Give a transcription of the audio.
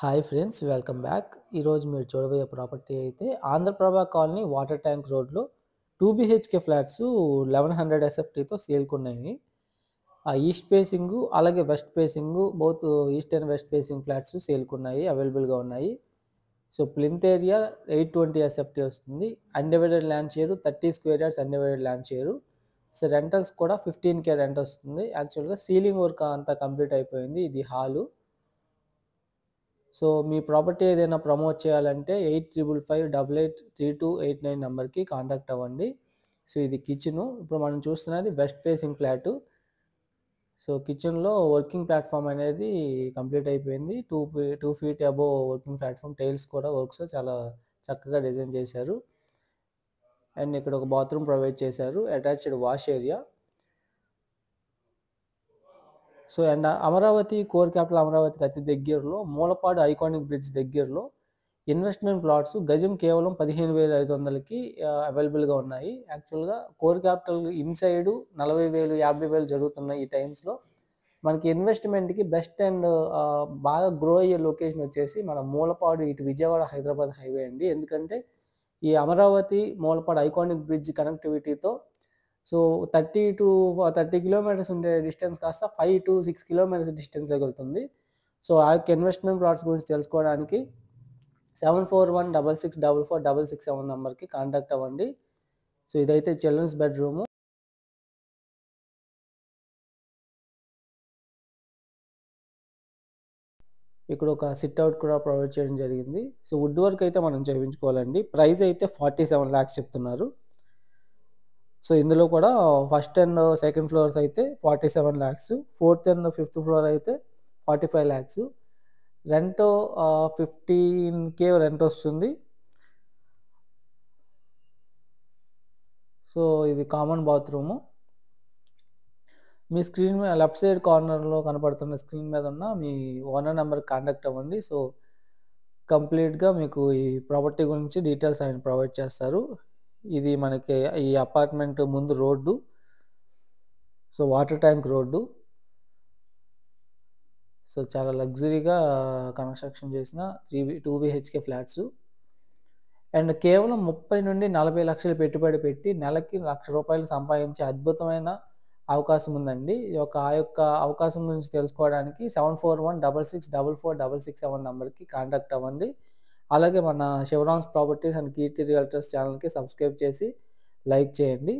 Hi friends, welcome back. ఈరోజు మీరు చూడబోయే ప్రాపర్టీ అయితే ఆంధ్రప్రభ కాలనీ వాటర్ ట్యాంక్ రోడ్లో 2 BHK ఫ్లాట్స్ 1100 ఎస్ఎఫ్టీతో సేల్కున్నాయి. ఈస్ట్ ఫేసింగ్ అలాగే west facing both east and west facing flats సేల్కున్నాయి, అవైలబుల్గా ఉన్నాయి. సో ప్లింత్ ఏరియా 820 ఎస్ఎఫ్టీ వస్తుంది. Undivided land share 30 square yards undivided land share. So rentals కూడా 15K రెంట్ వస్తుంది. యాక్చువల్గా సీలింగ్ వర్క్ అంతా కంప్లీట్ అయిపోయింది. ఇది హాలు. సో మీ ప్రాపర్టీ ఏదైనా ప్రమోట్ చేయాలంటే 8555883289 నెంబర్కి కాంటాక్ట్ అవ్వండి. సో ఇది కిచెను. ఇప్పుడు మనం చూస్తున్నది వెస్ట్ ఫేసింగ్ ఫ్లాటు. సో కిచెన్లో వర్కింగ్ ప్లాట్ఫామ్ అనేది కంప్లీట్ అయిపోయింది. 2 feet above working platform, tiles కూడా వర్క్స్ చాలా చక్కగా డిజైన్ చేశారు. అండ్ ఇక్కడ ఒక బాత్రూమ్ ప్రొవైడ్ చేశారు, attached wash area. So and Amaravati core capital అమరావతికి అతి దగ్గరలో మూలపాడు ఐకానిక్ బ్రిడ్జ్ దగ్గరలో ఇన్వెస్ట్మెంట్ ప్లాట్స్ గజం కేవలం 15,500కి అవైలబుల్గా ఉన్నాయి. యాక్చువల్గా కోర్ క్యాపిటల్ ఇన్సైడ్ 40,000 50,000 జరుగుతున్నాయి ఈ టైమ్స్లో. మనకి ఇన్వెస్ట్మెంట్కి బెస్ట్ అండ్ బాగా గ్రో అయ్యే లొకేషన్ వచ్చేసి మన మూలపాడు ఇటు విజయవాడ హైదరాబాద్ హైవే అండి. ఎందుకంటే ఈ అమరావతి మూలపాడు ఐకానిక్ బ్రిడ్జ్ కనెక్టివిటీతో సో 30 కిలోమీటర్స్ ఉండే డిస్టెన్స్ కాస్త 5 to 6 కిలోమీటర్స్ డిస్టెన్స్ తగులుతుంది. సో ఆ యొక్క ఇన్వెస్ట్మెంట్ ప్లాట్స్ గురించి తెలుసుకోవడానికి 7416644667 నెంబర్కి కాంటాక్ట్ అవ్వండి. సో ఇదైతే చిల్డ్రన్స్ బెడ్రూము. ఇక్కడ ఒక సిట్అవుట్ కూడా ప్రొవైడ్ చేయడం జరిగింది. సో వుడ్ వర్క్ అయితే మనం చేయించుకోవాలండి. ప్రైస్ అయితే 47 lakhs చెప్తున్నారు. సో ఇందులో కూడా ఫస్ట్ అండ్ సెకండ్ ఫ్లోర్స్ అయితే 47 lakhs, fourth and fifth floor అయితే 45 lakhs. రెంట్ 15K రెంట్ వస్తుంది. సో ఇది కామన్ బాత్రూము. మీ స్క్రీన్ మీద లెఫ్ట్ సైడ్ కార్నర్లో కనపడుతున్న స్క్రీన్ మీద ఉన్న మీ ఓనర్ నెంబర్కి కాంటాక్ట్ అవ్వండి. సో కంప్లీట్గా మీకు ఈ ప్రాపర్టీ గురించి డీటెయిల్స్ ఆయన ప్రొవైడ్ చేస్తారు. ఇది మనకి ఈ అపార్ట్మెంట్ ముందు road. So water tank road. So చాలా లగ్జరీగా కన్స్ట్రక్షన్ చేసిన 2 BHK ఫ్లాట్స్. అండ్ కేవలం 30 నుండి 40 లక్షలు పెట్టుబడి పెట్టి నెలకి ₹1,00,000 సంపాదించే అద్భుతమైన అవకాశం ఉందండి. ఆ యొక్క అవకాశం గురించి తెలుసుకోవడానికి 7416644667 నెంబర్కి కాంటాక్ట్ అవ్వండి. అలాగే మన Sivaram's properties and Keerthi realtors ఛానల్కి సబ్స్క్రైబ్ చేసి లైక్ చేయండి.